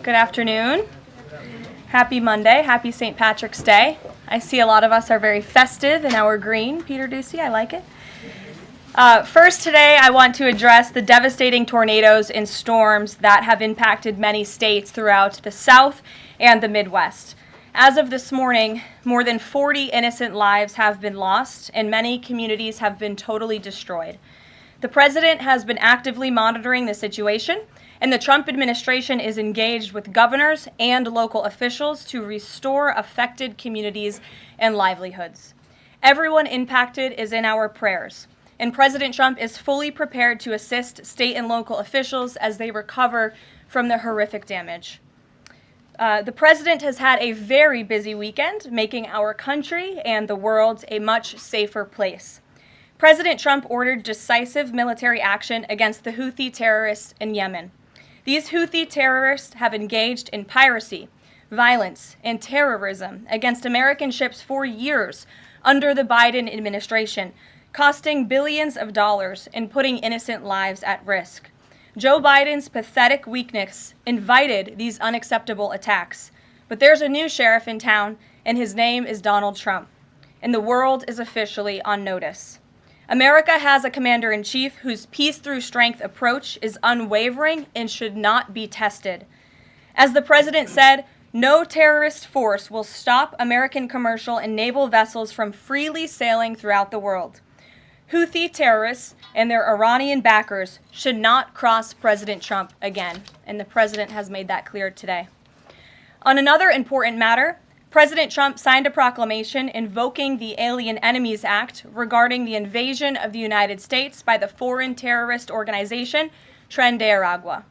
Good afternoon. Happy Monday. Happy St. Patrick's Day. I see a lot of us are very festive in our green. Peter Ducey, I like it. First today, I want to address the devastating tornadoes and storms that have impacted many states throughout the South and the Midwest. As of this morning, more than 40 innocent lives have been lost, and many communities have been totally destroyed. The president has been actively monitoring the situation, and the Trump administration is engaged with governors and local officials to restore affected communities and livelihoods. Everyone impacted is in our prayers, and President Trump is fully prepared to assist state and local officials as they recover from the horrific damage. The president has had a very busy weekend, making our country and the world a much safer place. President Trump ordered decisive military action against the Houthi terrorists in Yemen. These Houthi terrorists have engaged in piracy, violence, and terrorism against American ships for years under the Biden administration, costing billions of dollars and putting innocent lives at risk. Joe Biden's pathetic weakness invited these unacceptable attacks. But there's a new sheriff in town, and his name is Donald Trump. And the world is officially on notice. America has a commander-in-chief whose peace-through-strength approach is unwavering and should not be tested. As the president said, no terrorist force will stop American commercial and naval vessels from freely sailing throughout the world. Houthi terrorists and their Iranian backers should not cross President Trump again, and the president has made that clear today. On another important matter, President Trump signed a proclamation invoking the Alien Enemies Act regarding the invasion of the United States by the foreign terrorist organization Tren de Aragua.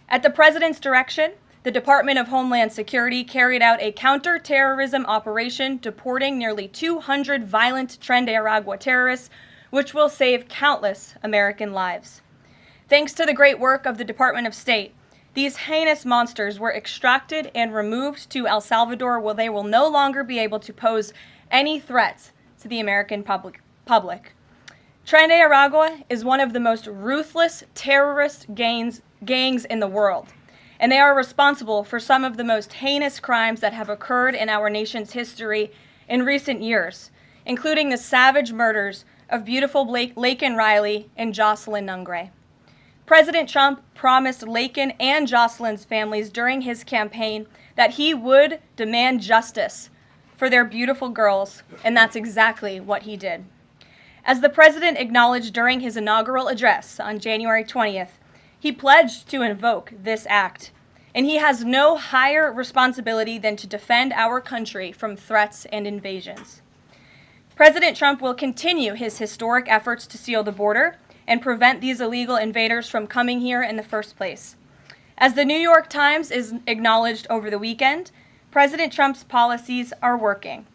At the president's direction, the Department of Homeland Security carried out a counter-terrorism operation deporting nearly 200 violent Tren de Aragua terrorists, which will save countless American lives. Thanks to the great work of the Department of State, these heinous monsters were extracted and removed to El Salvador, where they will no longer be able to pose any threats to the American public. Tren de Aragua is one of the most ruthless terrorist gangs in the world, and they are responsible for some of the most heinous crimes that have occurred in our nation's history in recent years, including the savage murders of beautiful Laken Riley and Jocelyn Nungray. President Trump promised Laken and Jocelyn's families during his campaign that he would demand justice for their beautiful girls, and that's exactly what he did. As the president acknowledged during his inaugural address on January 20th, he pledged to invoke this act, and he has no higher responsibility than to defend our country from threats and invasions. President Trump will continue his historic efforts to seal the border and prevent these illegal invaders from coming here in the first place. As the New York Times is acknowledged over the weekend, President Trump's policies are working.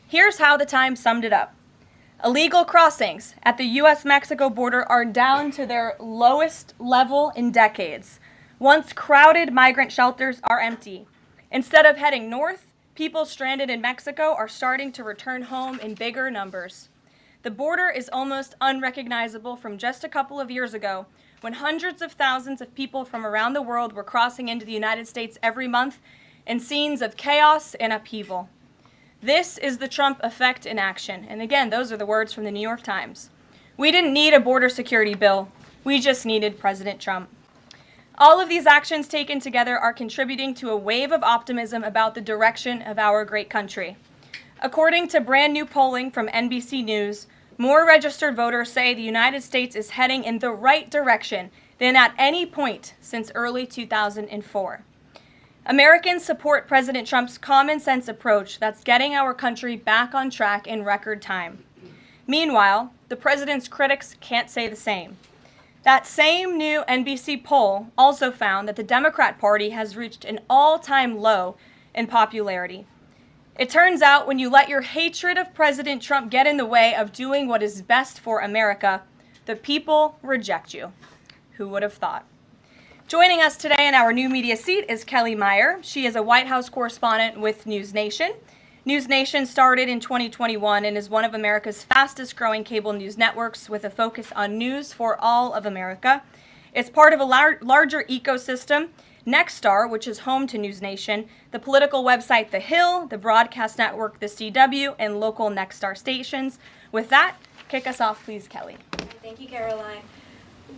Here's how the Times summed it up. Illegal crossings at the U.S.-Mexico border are down to their lowest level in decades. Once crowded migrant shelters are empty. Instead of heading north, people stranded in Mexico are starting to return home in bigger numbers. The border is almost unrecognizable from just a couple of years ago, when hundreds of thousands of people from around the world were crossing into the United States every month in scenes of chaos and upheaval. This is the Trump effect in action. And again, those are the words from the New York Times. We didn't need a border security bill. We just needed President Trump. All of these actions taken together are contributing to a wave of optimism about the direction of our great country. According to brand new polling from NBC News, more registered voters say the United States is heading in the right direction than at any point since early 2004. Americans support President Trump's common sense approach that's getting our country back on track in record time. Meanwhile, the president's critics can't say the same. That same new NBC poll also found that the Democrat Party has reached an all-time low in popularity. It turns out when you let your hatred of President Trump get in the way of doing what is best for America, the people reject you. Who would have thought? Joining us today in our new media seat is Kelly Meyer. She is a White House correspondent with News Nation. News Nation started in 2021 and is one of America's fastest growing cable news networks with a focus on news for all of America. It's part of a larger ecosystem Nexstar, which is home to News Nation, the political website The Hill, the broadcast network The CW, and local Nexstar stations. With that, kick us off, please, Kelly. Thank you, Karoline.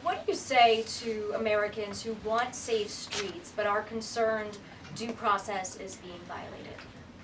What do you say to Americans who want safe streets but are concerned due process is being violated?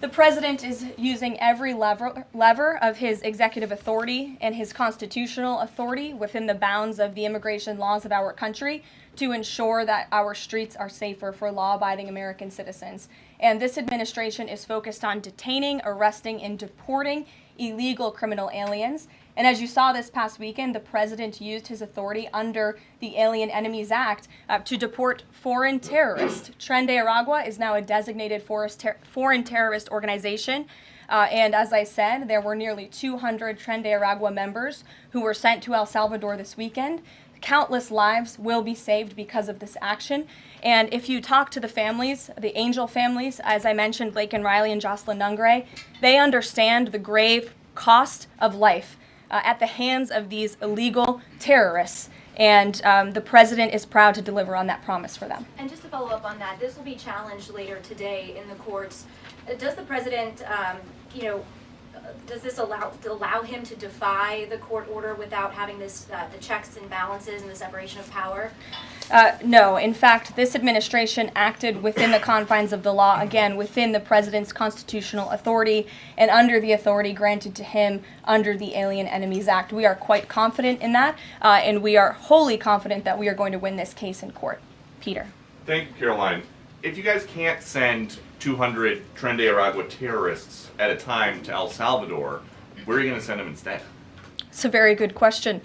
The president is using every lever of his executive authority and his constitutional authority within the bounds of the immigration laws of our country to ensure that our streets are safer for law-abiding American citizens. And this administration is focused on detaining, arresting, and deporting illegal criminal aliens. And as you saw this past weekend, the president used his authority under the Alien Enemies Act to deport foreign terrorists. Tren de Aragua is now a designated foreign terrorist organization. And as I said, there were nearly 200 Tren de Aragua members who were sent to El Salvador this weekend. Countless lives will be saved because of this action. And if you talk to the families, the Angel families, as I mentioned, Laken Riley and Jocelyn Nungray, they understand the grave cost of life at the hands of these illegal terrorists. And the president is proud to deliver on that promise for them. And just to follow up on that, this will be challenged later today in the courts. Does the president, does this allow him to defy the court order without having this the checks and balances and the separation of power? No. In fact, this administration acted within the confines of the law, again, within the president's constitutional authority and under the authority granted to him under the Alien Enemies Act. We are quite confident in that, and we are wholly confident that we are going to win this case in court. Peter. Thank you, Caroline. If you guys can't send 200 Tren de Aragua terrorists at a time to El Salvador, where are you going to send them instead? It's a very good question.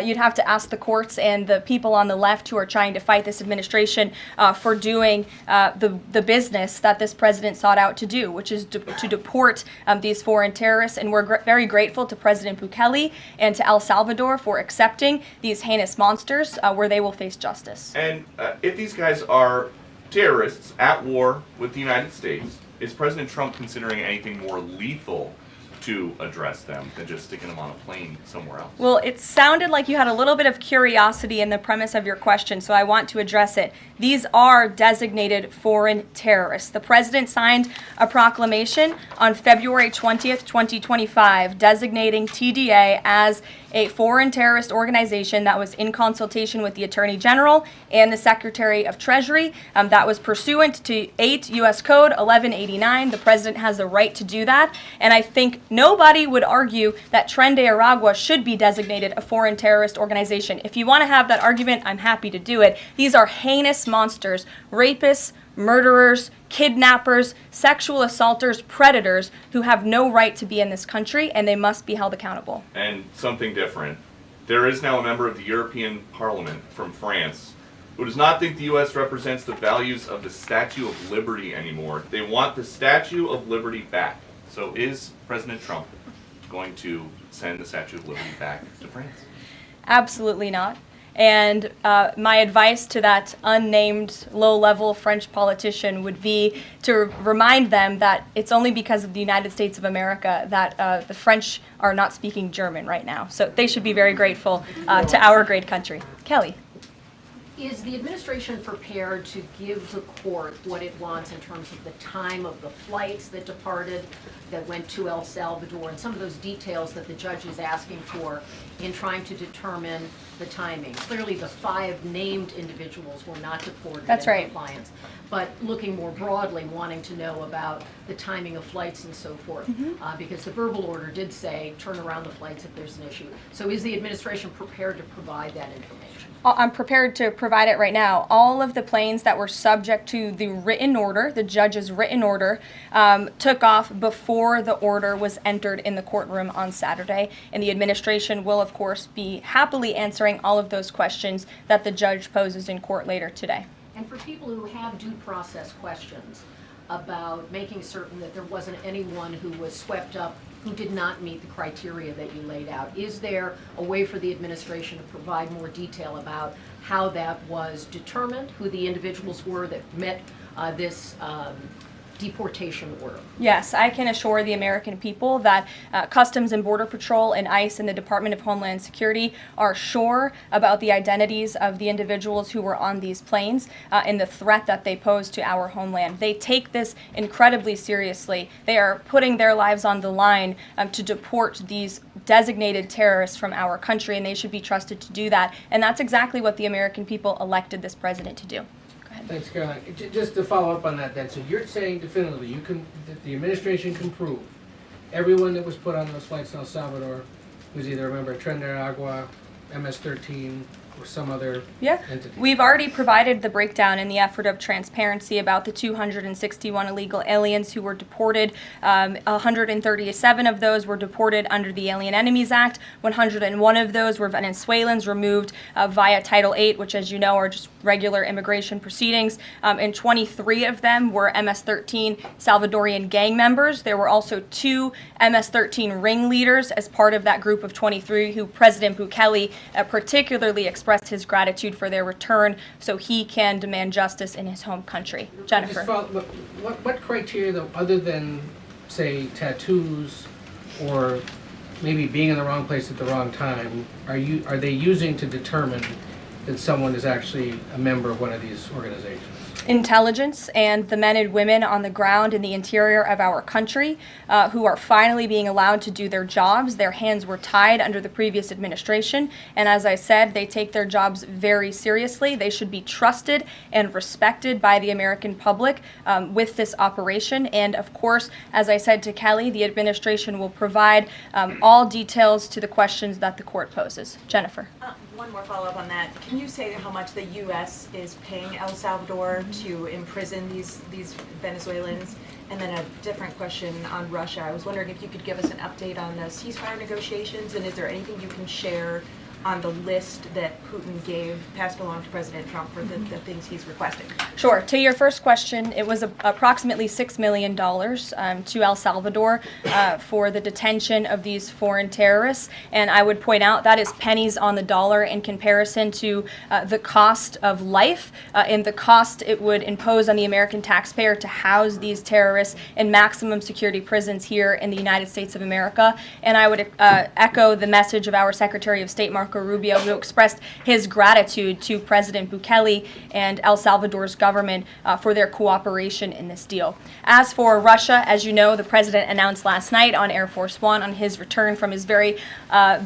You'd have to ask the courts and the people on the left who are trying to fight this administration for doing the business that this president sought out to do, which is to deport these foreign terrorists. And we're very grateful to President Bukele and to El Salvador for accepting these heinous monsters where they will face justice. And if these guys are terrorists at war with the United States, is President Trump considering anything more lethal to address them than just sticking them on a plane somewhere else? Well, it sounded like you had a little bit of curiosity in the premise of your question, so I want to address it. These are designated foreign terrorists. The president signed a proclamation on February 20th, 2025, designating TDA as a foreign terrorist organization that was in consultation with the Attorney General and the Secretary of Treasury. That was pursuant to 8 U.S. Code 1189. The president has the right to do that, and I think nobody would argue that Tren de Aragua should be designated a foreign terrorist organization. If you want to have that argument, I'm happy to do it. These are heinous monsters, rapists, murderers, kidnappers, sexual assaulters, predators who have no right to be in this country, and they must be held accountable. And something different. There is now a member of the European Parliament from France who does not think the U.S. represents the values of the Statue of Liberty anymore. They want the Statue of Liberty back. So is President Trump going to send the Statue of Liberty back to France? Absolutely not. And my advice to that unnamed low-level French politician would be to remind them that it's only because of the United States of America that the French are not speaking German right now. So they should be very grateful to our great country. Kelly. Is the administration prepared to give the court what it wants in terms of the time of the flights that departed, that went to El Salvador, and some of those details that the judge is asking for in trying to determine the timing? Clearly, the 5 named individuals were not deported. That's right. In compliance. But looking more broadly, wanting to know about the timing of flights and so forth, because the verbal order did say turn around the flights if there's an issue. So is the administration prepared to provide that information? I'm prepared to provide it right now. All of the planes that were subject to the written order, the judge's written order, took off before the order was entered in the courtroom on Saturday. And the administration will, of course, be happily answering all of those questions that the judge poses in court later today. And for people who have due process questions about making certain that there wasn't anyone who was swept up who did not meet the criteria that you laid out, is there a way for the administration to provide more detail about how that was determined, who the individuals were that met this deportation order? Yes, I can assure the American people that Customs and Border Patrol and ICE and the Department of Homeland Security are sure about the identities of the individuals who were on these planes and the threat that they pose to our homeland. They take this incredibly seriously. They are putting their lives on the line to deport these designated terrorists from our country, and they should be trusted to do that. And that's exactly what the American people elected this president to do. Thanks, Caroline. Just to follow up on that then, so you're saying definitively that the administration can prove everyone that was put on those flights to El Salvador was either a member of Tren de Aragua, MS-13, or some other entity? We've already provided the breakdown in the effort of transparency about the 261 illegal aliens who were deported. 137 of those were deported under the Alien Enemies Act. 101 of those were Venezuelans removed via Title VIII, which, as you know, are just regular immigration proceedings. And 23 of them were MS-13 Salvadorian gang members. There were also 2 MS-13 ringleaders as part of that group of 23 who President Bukele particularly expressed his gratitude for their return so he can demand justice in his home country. Jennifer. What criteria, though, other than, say, tattoos or maybe being in the wrong place at the wrong time, are they using to determine that someone is actually a member of one of these organizations? Intelligence and the men and women on the ground in the interior of our country who are finally being allowed to do their jobs. Their hands were tied under the previous administration, and as I said, they take their jobs very seriously. They should be trusted and respected by the American public with this operation, and of course, as I said to Kelly, the administration will provide all details to the questions that the court poses. Jennifer. One more follow-up on that. Can you say how much the U.S. is paying El Salvador to imprison these Venezuelans? And then a different question on Russia. I was wondering if you could give us an update on the ceasefire negotiations, and is there anything you can share on the list that Putin passed along to President Trump for the things he's requesting? Sure. To your first question, it was approximately $6 million to El Salvador for the detention of these foreign terrorists. And I would point out that is pennies on the dollar in comparison to the cost of life and the cost it would impose on the American taxpayer to house these terrorists in maximum security prisons here in the United States of America. And I would echo the message of our Secretary of State, Marco Rubio, who expressed his gratitude to President Bukele and El Salvador's government for their cooperation in this deal. As for Russia, as you know, the president announced last night on Air Force One on his return from his very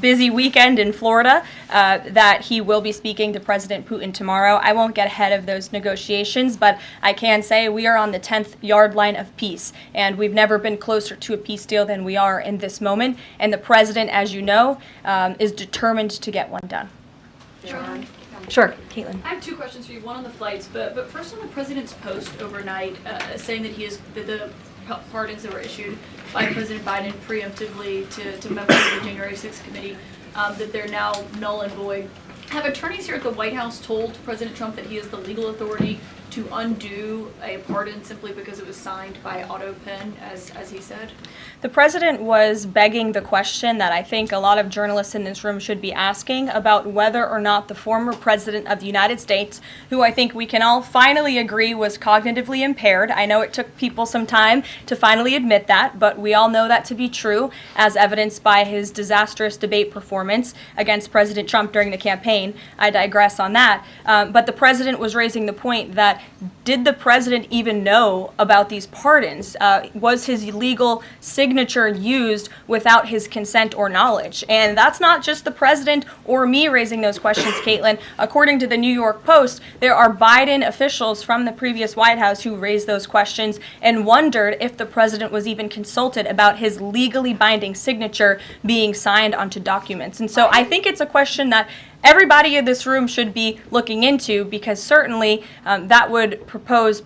busy weekend in Florida that he will be speaking to President Putin tomorrow. I won't get ahead of those negotiations, but I can say we are on the 10th yard line of peace, and we've never been closer to a peace deal than we are in this moment. And the president, as you know, is determined to get one done. Sure, Caitlin. I have 2 questions for you. One on the flights, but first on the president's post overnight, saying that the pardons that were issued by President Biden preemptively to members of the January 6th committee, that they're now null and void. Have attorneys here at the White House told President Trump that he has the legal authority to undo a pardon simply because it was signed by auto pen, as he said? The president was begging the question that I think a lot of journalists in this room should be asking about whether or not the former president of the United States, who I think we can all finally agree was cognitively impaired. I know it took people some time to finally admit that, but we all know that to be true, as evidenced by his disastrous debate performance against President Trump during the campaign. I digress on that. But the president was raising the point that did the president even know about these pardons? Was his legal signature used without his consent or knowledge? And that's not just the president or me raising those questions, Caitlin. According to the New York Post, there are Biden officials from the previous White House who raised those questions and wondered if the president was even consulted about his legally binding signature being signed onto documents. And so I think it's a question that everybody in this room should be looking into, because certainly that would propose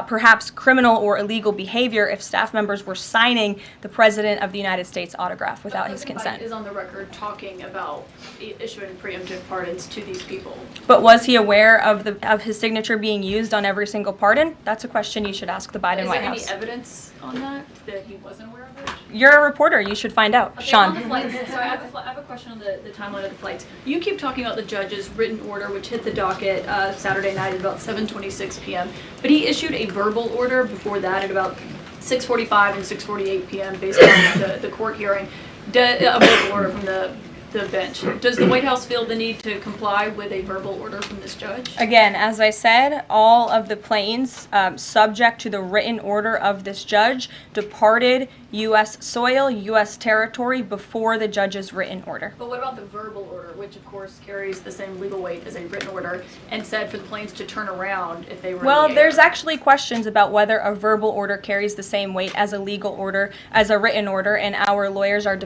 perhaps criminal or illegal behavior if staff members were signing the President of the United States autograph without his consent. Biden is on the record talking about issuing preemptive pardons to these people. But was he aware of his signature being used on every single pardon? That's a question you should ask the Biden White House. Is there any evidence on that he wasn't aware of it? You're a reporter. You should find out. Okay, Sean. on the flights, so I have a question on the timeline of the flights. You keep talking about the judge's written order, which hit the docket Saturday night at about 7:26 p.m. But he issued a verbal order before that at about 6:45 and 6:48 p.m. based on the court hearing. A verbal order from the bench. Does the White House feel the need to comply with a verbal order from this judge? Again, as I said, all of the planes subject to the written order of this judge departed U.S. soil, U.S. territory before the judge's written order. But what about the verbal order, which of course carries the same legal weight as a written order, and said for the planes to turn around if they were Well, in the air? there's actually questions about whether a verbal order carries the same weight as a legal order, as a written order, and our lawyers are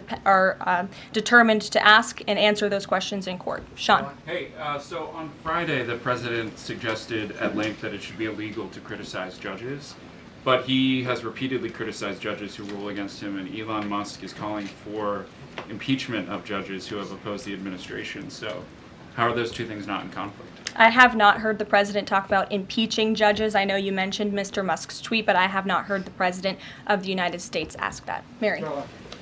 determined to ask and answer those questions in court. Sean. Hey, so on Friday, the president suggested at length that it should be illegal to criticize judges, but he has repeatedly criticized judges who rule against him, and Elon Musk is calling for impeachment of judges who have opposed the administration. So how are those two things not in conflict? I have not heard the president talk about impeaching judges. I know you mentioned Mr. Musk's tweet, but I have not heard the president of the United States ask that. Mary.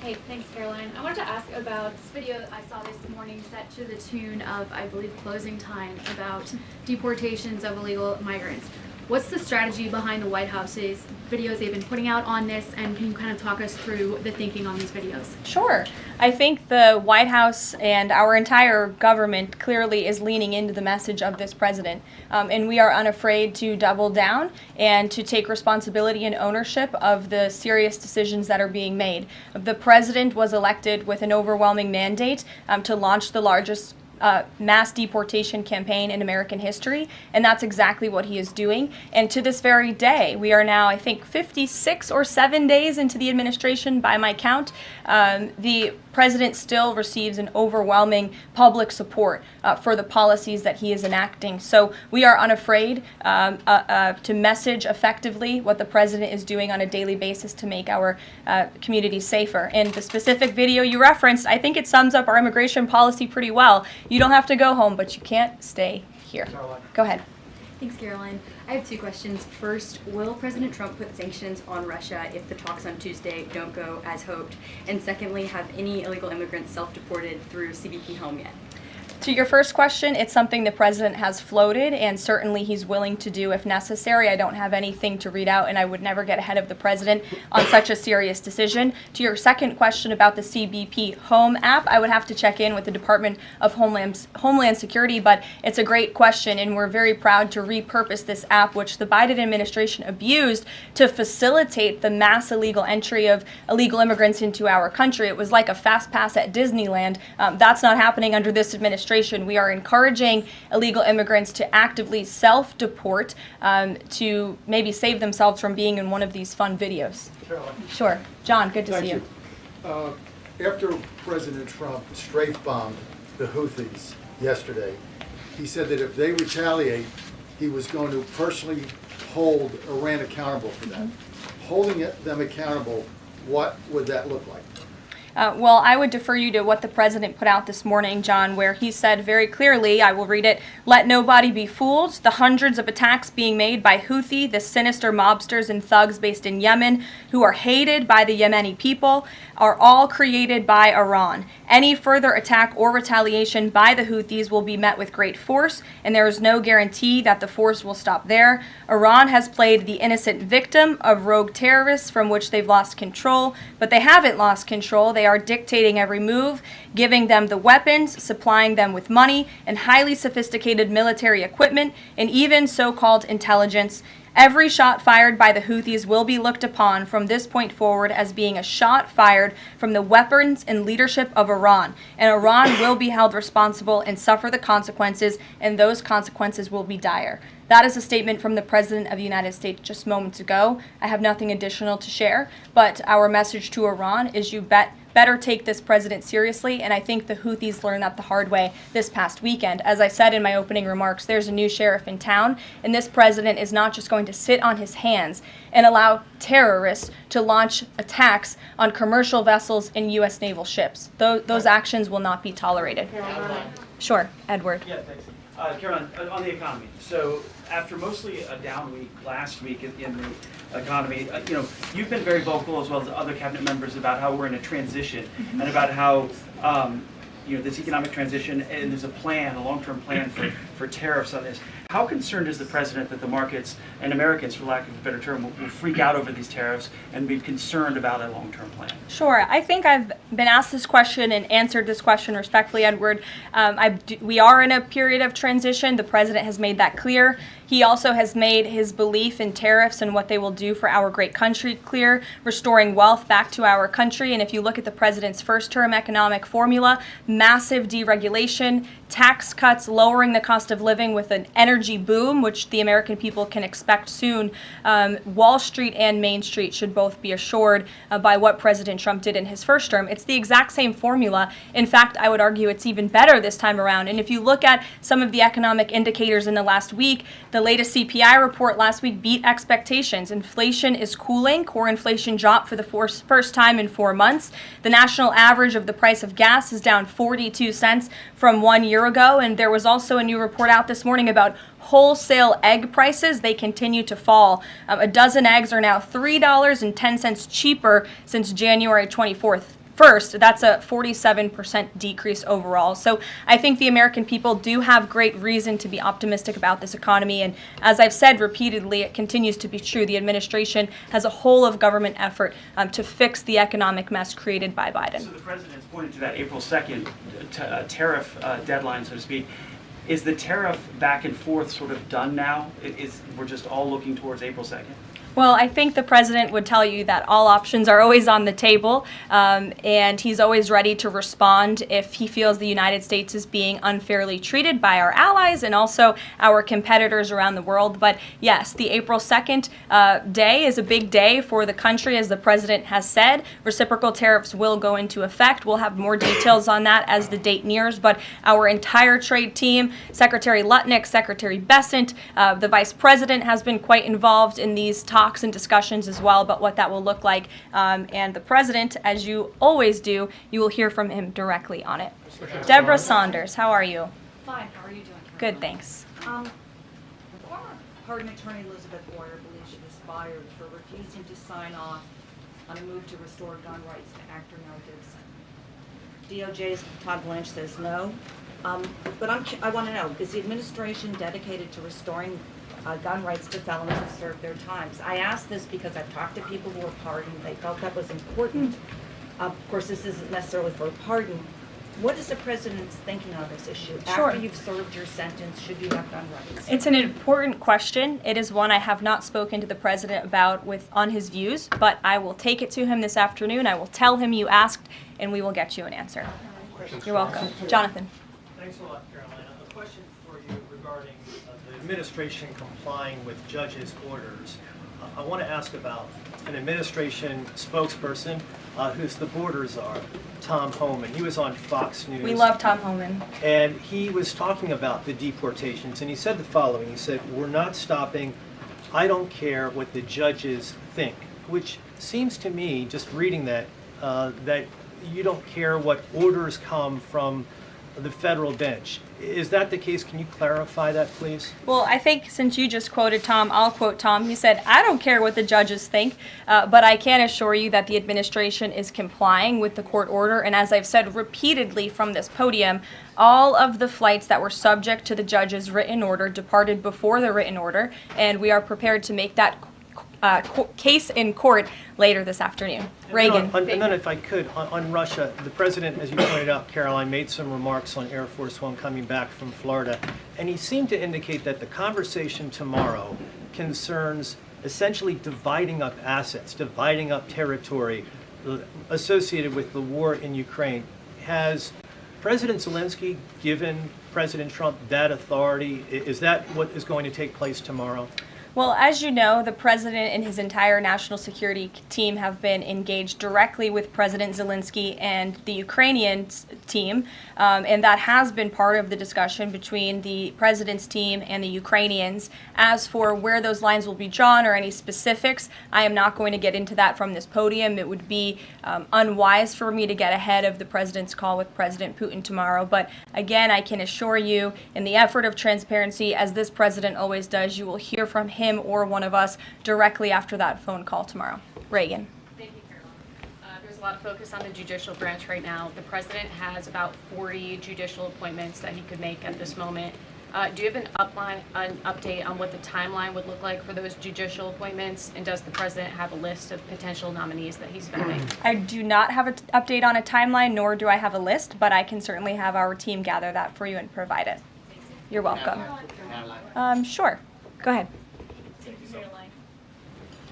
Hey, thanks, Caroline. I wanted to ask about this video I saw this morning set to the tune of, I believe, Closing Time about deportations of illegal migrants. What's the strategy behind the White House's videos they've been putting out on this, and can you kind of talk us through the thinking on these videos? Sure. I think the White House and our entire government clearly is leaning into the message of this president. And we are unafraid to double down and to take responsibility and ownership of the serious decisions that are being made. The president was elected with an overwhelming mandate to launch the largest mass deportation campaign in American history, and that's exactly what he is doing. And to this very day, we are now, I think, 56 or 7 days into the administration by my count. The president still receives an overwhelming public support for the policies that he is enacting. So we are unafraid to message effectively what the president is doing on a daily basis to make our communities safer. And the specific video you referenced, I think it sums up our immigration policy pretty well. You don't have to go home, but you can't stay here. Go ahead. Thanks, Caroline. I have two questions. First, will President Trump put sanctions on Russia if the talks on Tuesday don't go as hoped? And secondly, have any illegal immigrants self-deported through CBP home yet? To your first question, it's something the president has floated, and certainly he's willing to do if necessary. I don't have anything to read out, and I would never get ahead of the president on such a serious decision. To your second question about the CBP Home app, I would have to check in with the Department of Homeland Security, but it's a great question, and we're very proud to repurpose this app, which the Biden administration abused to facilitate the mass illegal entry of illegal immigrants into our country. It was like a fast pass at Disneyland. That's not happening under this administration. We are encouraging illegal immigrants to actively self-deport to maybe save themselves from being in one of these fun videos. Caroline. Sure. John, good to see you. After President Trump strafe-bombed the Houthis yesterday, he said that if they retaliate, he was going to personally hold Iran accountable for that. Holding them accountable, what would that look like? Well, I would defer you to what the president put out this morning, John, where he said very clearly, I will read it, "Let nobody be fooled. The hundreds of attacks being made by Houthi, the sinister mobsters and thugs based in Yemen, who are hated by the Yemeni people, are all created by Iran. Any further attack or retaliation by the Houthis will be met with great force, and there is no guarantee that the force will stop there. Iran has played the innocent victim of rogue terrorists from which they've lost control, but they haven't lost control. They are dictating every move, giving them the weapons, supplying them with money and highly sophisticated military equipment, and even so-called intelligence. Every shot fired by the Houthis will be looked upon from this point forward as being a shot fired from the weapons and leadership of Iran. And Iran will be held responsible and suffer the consequences, and those consequences will be dire." That is a statement from the President of the United States just moments ago. I have nothing additional to share, but our message to Iran is you better take this president seriously, and I think the Houthis learned that the hard way this past weekend. As I said in my opening remarks, there's a new sheriff in town, and this president is not just going to sit on his hands and allow terrorists to launch attacks on commercial vessels and U.S. naval ships. Those actions will not be tolerated. Sure, Edward. Yeah, thanks. Caroline, on the economy. So after mostly a down week last week in the economy, you've been very vocal as well as other cabinet members about how we're in a transition and about how this economic transition, and there's a plan, a long-term plan for tariffs on this. How concerned is the president that the markets and Americans, for lack of a better term, will freak out over these tariffs and be concerned about a long-term plan? Sure. I think I've been asked this question and answered this question respectfully, Edward. We are in a period of transition. The president has made that clear. He also has made his belief in tariffs and what they will do for our great country clear, restoring wealth back to our country. And if you look at the president's first-term economic formula, massive deregulation, tax cuts, lowering the cost of living with an energy boom, which the American people can expect soon. Wall Street and Main Street should both be assured by what President Trump did in his first term. It's the exact same formula. In fact, I would argue it's even better this time around. And if you look at some of the economic indicators in the last week, the latest CPI report last week beat expectations. Inflation is cooling. Core inflation dropped for the first time in 4 months. The national average of the price of gas is down 42 cents from 1 year ago. And there was also a new report out this morning about wholesale egg prices. They continue to fall. A dozen eggs are now $3.10 cheaper since January 24th. First, that's a 47% decrease overall. So I think the American people do have great reason to be optimistic about this economy. And as I've said repeatedly, it continues to be true. The administration has a whole of government effort to fix the economic mess created by Biden. So the president's pointed to that April 2nd tariff deadline, so to speak. Is the tariff back and forth sort of done now? We're just all looking towards April 2nd? Well, I think the president would tell you that all options are always on the table, and he's always ready to respond if he feels the United States is being unfairly treated by our allies and also our competitors around the world. But yes, the April 2nd day is a big day for the country, as the president has said. Reciprocal tariffs will go into effect. We'll have more details on that as the date nears, but our entire trade team, Secretary Lutnick, Secretary Bessent, the vice president has been quite involved in these talks and discussions as well about what that will look like. And the president, as you always do, you will hear from him directly on it. Deborah Saunders, how are you? Fine. How are you doing? Good, thanks. Former pardon attorney Elizabeth Boyer believes she was fired for refusing to sign off on a move to restore gun rights to actor Mel Gibson. DOJ's Todd Blanche says no. But I want to know, is the administration dedicated to restoring gun rights to felons who served their times? I ask this because I've talked to people who were pardoned. They felt that was important. Of course, this isn't necessarily for a pardon. What is the president's thinking on this issue? Sure. After you've served your sentence, should you have gun rights? It's an important question. It is one I have not spoken to the president about on his views, but I will take it to him this afternoon. I will tell him you asked, and we will get you an answer. You're welcome. Jonathan. Thanks a lot, Carolina. A question for you regarding the administration complying with judges' orders. I want to ask about an administration spokesperson who's the board czar, Tom Homan. He was on Fox News. We love Tom Homan. And he was talking about the deportations, and he said the following. He said, "We're not stopping. I don't care what the judges think," which seems to me, just reading that, that you don't care what orders come from the federal bench. Is that the case? Can you clarify that, please? Well, I think since you just quoted Tom, I'll quote Tom. He said, "I don't care what the judges think, but I can assure you that the administration is complying with the court order." And as I've said repeatedly from this podium, all of the flights that were subject to the judge's written order departed before the written order, and we are prepared to make that case in court later this afternoon. Reagan. And then if I could, on Russia, the president, as you pointed out, Caroline, made some remarks on Air Force One coming back from Florida, and he seemed to indicate that the conversation tomorrow concerns essentially dividing up assets, dividing up territory associated with the war in Ukraine. Has President Zelensky given President Trump that authority? Is that what is going to take place tomorrow? Well, as you know, the president and his entire national security team have been engaged directly with President Zelensky and the Ukrainian team, and that has been part of the discussion between the president's team and the Ukrainians. As for where those lines will be drawn or any specifics, I am not going to get into that from this podium. It would be unwise for me to get ahead of the president's call with President Putin tomorrow. But again, I can assure you, in the effort of transparency, as this president always does, you will hear from him or one of us directly after that phone call tomorrow. Reagan. Thank you, Caroline. There's a lot of focus on the judicial branch right now. The president has about 40 judicial appointments that he could make at this moment. Do you have an update on what the timeline would look like for those judicial appointments? And does the president have a list of potential nominees that he's vetting? I do not have an update on a timeline, nor do I have a list, but I can certainly have our team gather that for you and provide it. You're welcome. Sure. Go ahead.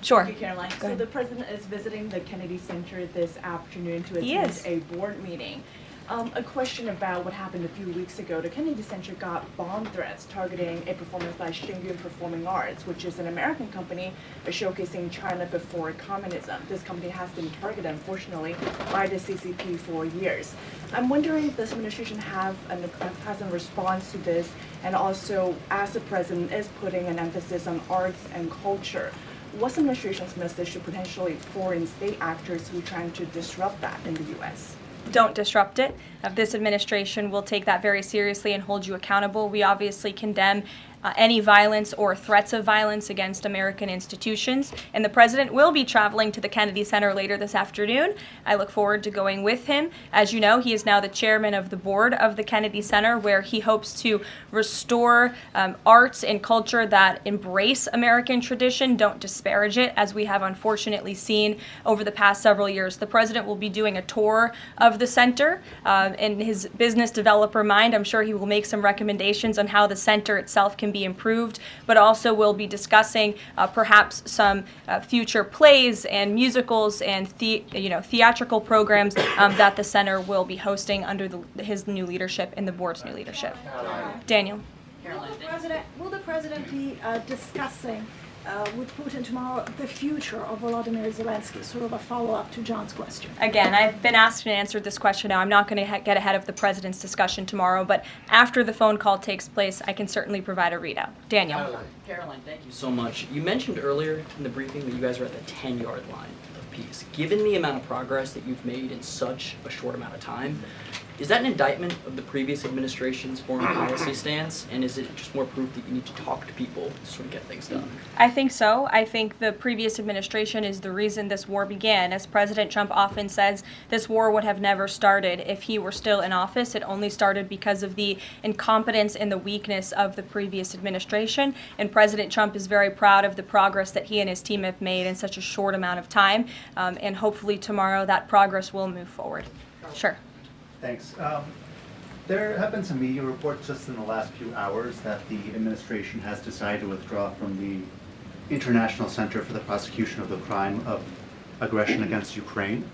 Sure. Thank you, Caroline. So the president is visiting the Kennedy Center this afternoon to He attend is. a board meeting. A question about what happened a few weeks ago. The Kennedy Center got bomb threats targeting a performance by Shingun Performing Arts, which is an American company showcasing China before communism. This company has been targeted, unfortunately, by the CCP for years. I'm wondering if this administration has a response to this, and also as the president is putting an emphasis on arts and culture, what's the administration's message to potentially foreign state actors who are trying to disrupt that in the U.S.? Don't disrupt it. This administration will take that very seriously and hold you accountable. We obviously condemn any violence or threats of violence against American institutions. And the president will be traveling to the Kennedy Center later this afternoon. I look forward to going with him. As you know, he is now the chairman of the board of the Kennedy Center, where he hopes to restore arts and culture that embrace American tradition, don't disparage it, as we have unfortunately seen over the past several years. The president will be doing a tour of the center. In his business developer mind, I'm sure he will make some recommendations on how the center itself can be improved, but also will be discussing perhaps some future plays and musicals and theatrical programs that the center will be hosting under his new leadership and the board's new leadership. Daniel. Will the president be discussing with Putin tomorrow the future of Volodymyr Zelensky? Sort of a follow-up to John's question. Again, I've been asked and answered this question now. I'm not going to get ahead of the president's discussion tomorrow, but after the phone call takes place, I can certainly provide a readout. Daniel. Caroline, thank you so much. You mentioned earlier in the briefing that you guys are at the 10-yard line of peace. Given the amount of progress that you've made in such a short amount of time, is that an indictment of the previous administration's foreign policy stance, and is it just more proof that you need to talk to people to sort of get things done? I think so. I think the previous administration is the reason this war began. As President Trump often says, this war would have never started if he were still in office. It only started because of the incompetence and the weakness of the previous administration, and President Trump is very proud of the progress that he and his team have made in such a short amount of time, and hopefully tomorrow that progress will move forward. Sure. Thanks. There have been some media reports just in the last few hours that the administration has decided to withdraw from the International Center for the Prosecution of the Crime of Aggression against Ukraine,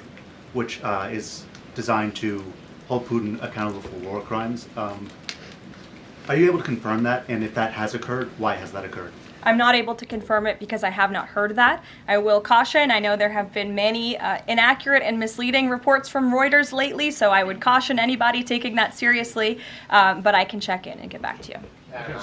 which is designed to hold Putin accountable for war crimes. Are you able to confirm that? And if that has occurred, why has that occurred? I'm not able to confirm it because I have not heard that. I will caution, I know there have been many inaccurate and misleading reports from Reuters lately, so I would caution anybody taking that seriously, but I can check in and get back to you.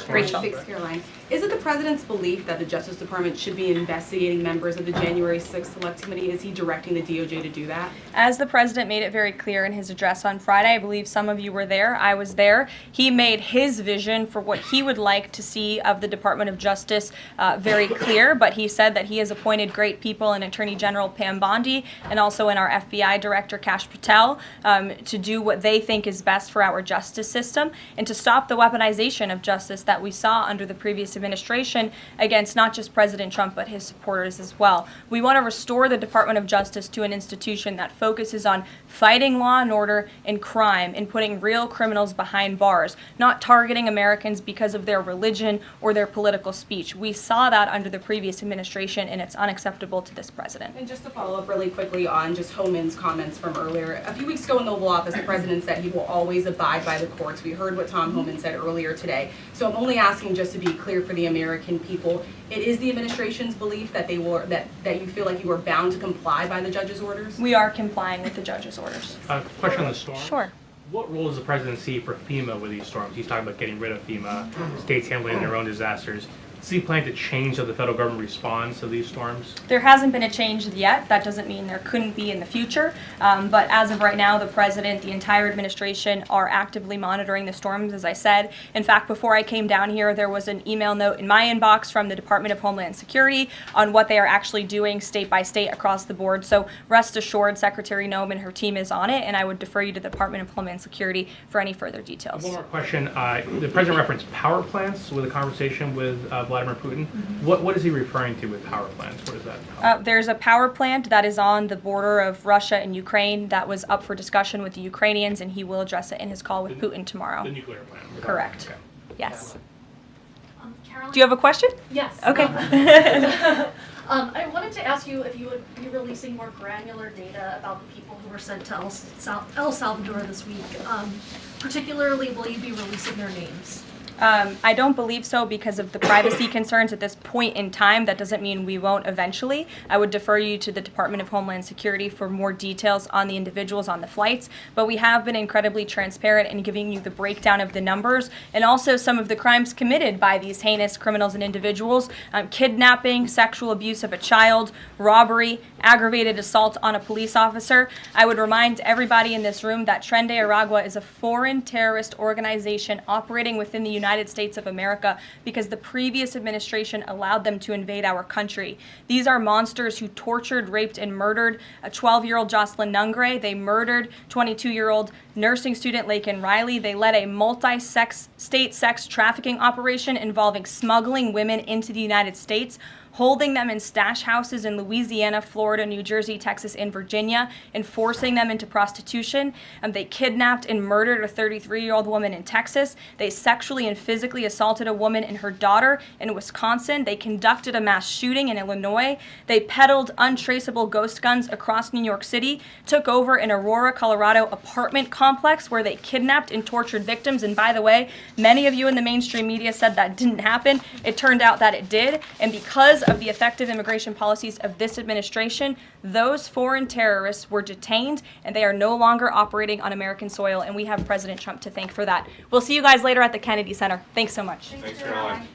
Rachel. Thanks, Caroline. Is it the president's belief that the Justice Department should be investigating members of the January 6th Select Committee? Is he directing the DOJ to do that? As the president made it very clear in his address on Friday, I believe some of you were there, I was there, he made his vision for what he would like to see of the Department of Justice very clear, but he said that he has appointed great people in Attorney General Pam Bondi and also in our FBI Director Kash Patel to do what they think is best for our justice system and to stop the weaponization of justice that we saw under the previous administration against not just President Trump but his supporters as well. We want to restore the Department of Justice to an institution that focuses on fighting law and order and crime and putting real criminals behind bars, not targeting Americans because of their religion or their political speech. We saw that under the previous administration, and it's unacceptable to this president. And just to follow up really quickly on just Homan's comments from earlier, a few weeks ago in the Oval Office, the president said he will always abide by the courts. We heard what Tom Homan said earlier today. So I'm only asking just to be clear important for the American people. It is the administration's belief that that you feel like you are bound to comply by the judge's orders? We are complying with the judge's orders. Question on the storm. Sure. What role does the president see for FEMA with these storms? He's talking about getting rid of FEMA, states handling their own disasters. Does he plan to change how the federal government responds to these storms? There hasn't been a change yet. That doesn't mean there couldn't be in the future. But as of right now, the president, the entire administration are actively monitoring the storms, as I said. In fact, before I came down here, there was an email note in my inbox from the Department of Homeland Security on what they are actually doing state by state across the board. So rest assured, Secretary Noem and her team is on it, and I would defer you to the Department of Homeland Security for any further details. One more question. The president referenced power plants with a conversation with Vladimir Putin. What is he referring to with power plants? What is that? There's a power plant that is on the border of Russia and Ukraine that was up for discussion with the Ukrainians, and he will address it in his call with Putin tomorrow. The nuclear plant. Correct. Okay. Yes. Caroline? Do you have a question? Yes. Okay. I wanted to ask you if you would be releasing more granular data about the people who were sent to El Salvador this week. Particularly, will you be releasing their names? I don't believe so because of the privacy concerns at this point in time. That doesn't mean we won't eventually. I would defer you to the Department of Homeland Security for more details on the individuals on the flights, but we have been incredibly transparent in giving you the breakdown of the numbers and also some of the crimes committed by these heinous criminals and individuals: kidnapping, sexual abuse of a child, robbery, aggravated assault on a police officer. I would remind everybody in this room that Tren de Aragua is a foreign terrorist organization operating within the United States of America because the previous administration allowed them to invade our country. These are monsters who tortured, raped, and murdered a 12-year-old Jocelyn Nungre. They murdered 22-year-old nursing student Laken Riley. They led a multi-state sex trafficking operation involving smuggling women into the United States, holding them in stash houses in Louisiana, Florida, New Jersey, Texas, and Virginia, and forcing them into prostitution. They kidnapped and murdered a 33-year-old woman in Texas. They sexually and physically assaulted a woman and her daughter in Wisconsin. They conducted a mass shooting in Illinois. They peddled untraceable ghost guns across New York City, took over an Aurora, Colorado apartment complex where they kidnapped and tortured victims. And by the way, many of you in the mainstream media said that didn't happen. It turned out that it did. And because of the effective immigration policies of this administration, those foreign terrorists were detained and they are no longer operating on American soil, and we have President Trump to thank for that. We'll see you guys later at the Kennedy Center. Thanks so much. Thanks, Caroline.